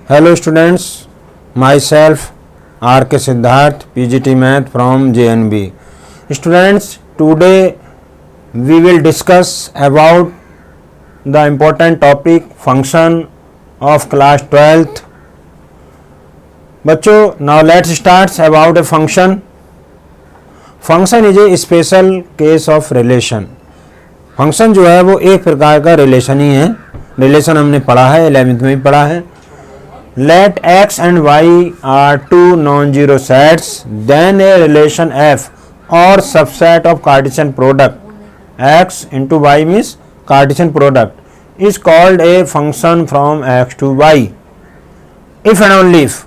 Hello students, myself R.K. Siddharth, PGT Math from JNB. Students, today we will discuss about the important topic function of class 12th. बच्चों, now let's start about a function. Function is a special case of relation. Function जो है वो एक प्रकार का relation ही है. Relation हमने पढ़ा है, 11th में भी पढ़ा है. Let x and y are two non-zero sets, then a relation f or subset of Cartesian product x into y means Cartesian product is called a function from x to y. If and only if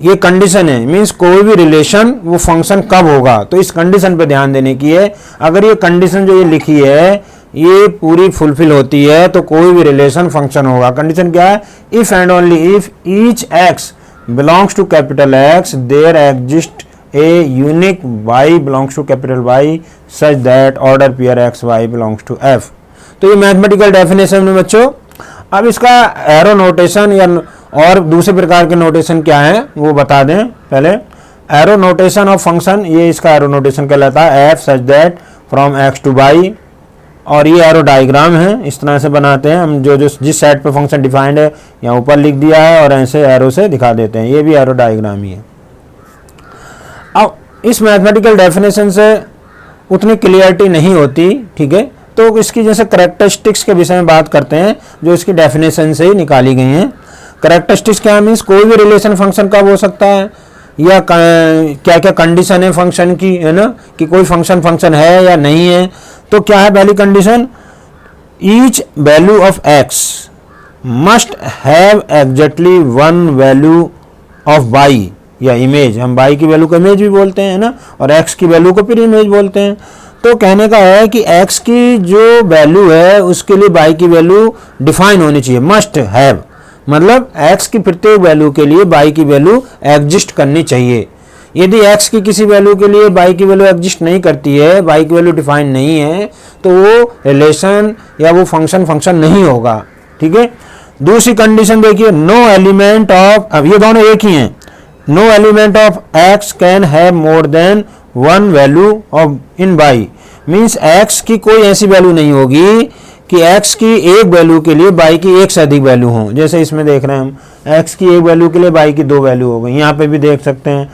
ये condition है, means कोई भी relation वो function कब होगा, तो इस condition पे ध्यान देने की है. अगर ये कंडीशन जो ये लिखी है ये पूरी फुलफिल होती है तो कोई भी रिलेशन फंक्शन होगा. कंडीशन क्या है? If and only if each X belongs to capital X there exist a unique Y belongs to capital Y such that order pair X Y belongs to F. तो ये mathematical definition में बच्चों. अब इसका arrow notation या और दूसरे प्रकार के नोटेशन क्या है वो बता दें. पहले एरो नोटेशन ऑफ फंक्शन, ये इसका एरो नोटेशन कहलाता है. F such that from X to Y, और ये एरो डायग्राम है, इस तरह से बनाते हैं हम. जो जिस साइड पे फंक्शन डिफाइंड है यहाँ ऊपर लिख दिया है और ऐसे एरो से दिखा देते हैं. ये भी एरो डायग्राम ही है. अब इस मैथमेटिकल डेफिनेशन से उतनी क्लियरिटी नहीं होती, ठीक है, तो इसकी जैसे करैक्टरिस्टिक्स के विषय में बात करते हैं जो इसकी डेफिनेशन से ही निकाली गई हैं. करैक्टरिस्टिक्स क्या मीन्स कोई भी रिलेशन फंक्शन कब हो सकता है, या क्या क्या कंडीशन है फंक्शन की, है ना, कि कोई फंक्शन है या नहीं है. तो क्या है पहली condition? Each value of X must have exactly one value of Y या इमेज. हम वाई की वैल्यू को इमेज भी बोलते हैं ना, और एक्स की वैल्यू को फिर इमेज बोलते हैं. तो कहने का है कि एक्स की जो वैल्यू है उसके लिए वाई की वैल्यू डिफाइन होनी चाहिए. मस्ट हैव मतलब एक्स की प्रत्येक वैल्यू के लिए वाई की वैल्यू एग्जिस्ट करनी चाहिए. यदि x की किसी वैल्यू के लिए y की वैल्यू एग्जिस्ट नहीं करती है, y की वैल्यू डिफाइन नहीं है, तो वो रिलेशन या वो फंक्शन नहीं होगा. ठीक है. दूसरी कंडीशन देखिए, नो एलिमेंट ऑफ, अब ये दोनों एक ही हैं, no element of x can have more than one value of in y. Means x की कोई ऐसी वैल्यू नहीं होगी कि x की एक वैल्यू के लिए y की एक से अधिक वैल्यू हो. जैसे इसमें देख रहे हैं हम, x की एक वैल्यू के लिए y की दो वैल्यू हो गई. यहाँ पे भी देख सकते हैं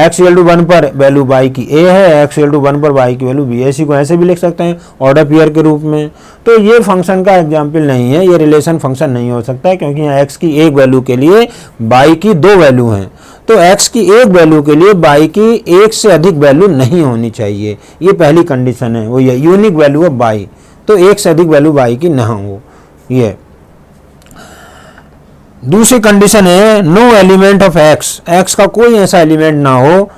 x = 1 पर वैल्यू y की a है, x = 1 पर y की वैल्यू b है. इसी को ऐसे भी लिख सकते हैं ऑर्डर पेयर के रूप में. तो ये फंक्शन का एग्जाम्पल नहीं है, ये रिलेशन फंक्शन नहीं हो सकता है, क्योंकि यहाँ x की एक वैल्यू के लिए y की दो वैल्यू हैं. तो x की एक वैल्यू के लिए y की एक से अधिक वैल्यू नहीं होनी चाहिए. ये पहली कंडीशन है, वो ये यूनिक वैल्यू ऑफ y. तो एक से अधिक वैल्यू y की ना हो. ये दूसरी कंडीशन है, नो एलिमेंट ऑफ एक्स का कोई ऐसा एलिमेंट ना हो,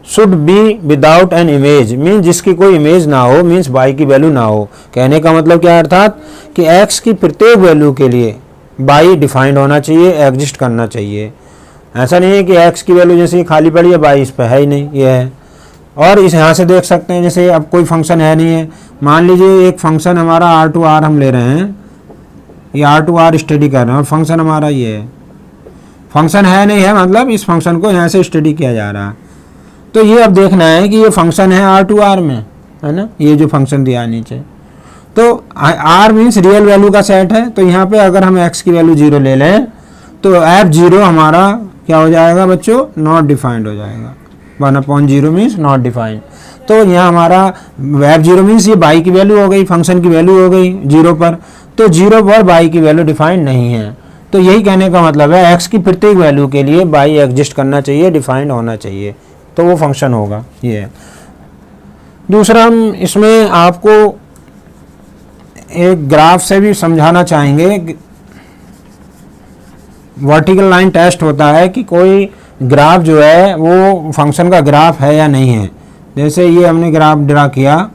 should be without an image. Means जिसकी कोई इमेज ना हो, मीन्स y की वैल्यू ना हो. कहने का मतलब क्या, अर्थात कि x की प्रत्येक वैल्यू के लिए y डिफाइंड होना चाहिए, एग्जिस्ट करना चाहिए. ऐसा नहीं है कि x की वैल्यू जैसे खाली पड़ी है, y इस पर है ही नहीं, ये है. और इस यहाँ से देख सकते हैं, जैसे अब कोई फंक्शन है नहीं है, मान लीजिए एक फंक्शन हमारा r हम ले रहे हैं, ये r स्टडी कर रहे हैं और फंक्शन हमारा ये है. फंक्शन है नहीं है मतलब इस फंक्शन को यहाँ से स्टडी किया जा रहा है. तो ये अब देखना है कि ये फंक्शन है r में, है ना, ये जो फंक्शन दिया नीचे. तो r मीन्स रियल वैल्यू का सेट है. तो यहाँ पे अगर हम x की वैल्यू 0 ले लें तो f0 हमारा क्या हो जाएगा बच्चों, नॉट डिफाइंड हो जाएगा. 1/0 मीन्स नॉट डिफाइंड. तो यहाँ हमारा f0 मीन्स ये y की वैल्यू हो गई, फंक्शन की वैल्यू हो गई 0 पर. तो 0 पर y की वैल्यू डिफाइंड नहीं है. तो यही कहने का मतलब है x की प्रत्येक वैल्यू के लिए y एग्जिस्ट करना चाहिए, डिफाइंड होना चाहिए, तो वो फंक्शन होगा. ये है. दूसरा हम इसमें आपको एक ग्राफ से भी समझाना चाहेंगे. वर्टिकल लाइन टेस्ट होता है कि कोई ग्राफ जो है वो फंक्शन का ग्राफ है या नहीं है. जैसे ये हमने ग्राफ ड्रा किया,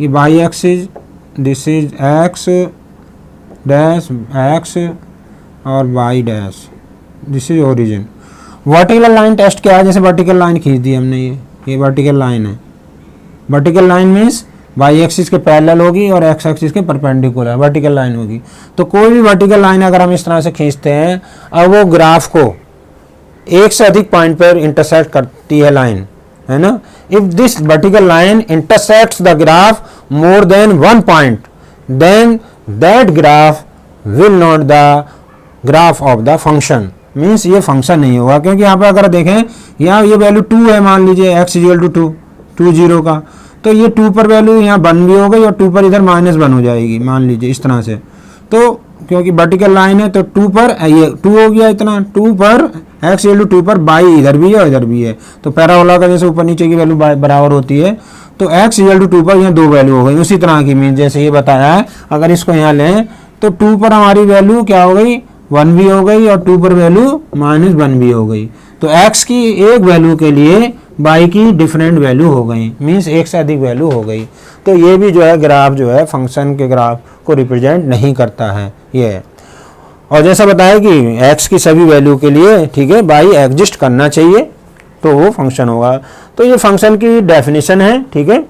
ये y axis, this is x dash x और y dash, this is origin. Vertical line test क्या है? जैसे वर्टिकल लाइन खींच दी हमने, ये वर्टिकल लाइन है. Vertical line means Y axis के पैरेलल होगी और एक्स एक्सिस के परपेंडिकुलर वर्टिकल लाइन होगी। तो कोई भी वर्टिकल लाइन अगर हम इस तरह से खींचते हैं, अब वो ग्राफ को एक से अधिक पॉइंट पर इंटरसेक्ट करती है लाइन, है ना। If this vertical line intersects the graph more than one point, then that graph will not the graph of the function, means ये फंक्शन नहीं होगा। क्योंकि यहाँ पे अगर देखें, यहाँ ये वैल्यू 2 है, मान लीजिए x इक्वल टू 2 0 का, तो ये 2 पर वैल्यू यहाँ 1 भी हो गई और 2 पर इधर -1 हो जाएगी, मान लीजिए इस तरह से। तो क्योंकि वर्टिकल लाइन है तो 2 पर ये 2 हो गया, इतना 2 पर x इक्वल टू 2 पर बाई इधर भी है और इधर भी है, तो पैराबोला का जैसे ऊपर नीचे की वैल्यू बराबर होती है, तो x इक्वल टू 2 पर यहाँ 2 वैल्यू हो गई उसी तरह की। मीन जैसे ये बताया है, अगर इसको यहाँ लें तो 2 पर हमारी वैल्यू क्या हो गई, 1 भी हो गई और 2 पर वैल्यू -1 भी हो गई। तो x की एक वैल्यू के लिए y की डिफरेंट वैल्यू हो गई, मीन्स एक से अधिक वैल्यू हो गई। तो ये भी जो है ग्राफ जो है फंक्शन के ग्राफ को रिप्रेजेंट नहीं करता है ये है। और जैसा बताया कि x की सभी वैल्यू के लिए, ठीक है, y एग्जिस्ट करना चाहिए तो वो फंक्शन होगा। तो ये फंक्शन की डेफिनेशन है, ठीक है।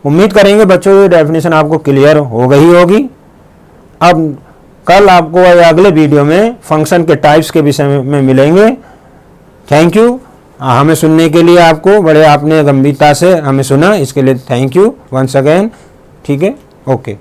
उम्मीद करेंगे बच्चों ये डेफिनेशन आपको क्लियर हो गई होगी। अब कल आपको अगले वीडियो में फंक्शन के टाइप्स के विषय में मिलेंगे। थैंक यू हमें सुनने के लिए, आपको बड़े आपने गंभीरता से हमें सुना, इसके लिए थैंक यू वंस अगेन, ठीक है, ओके।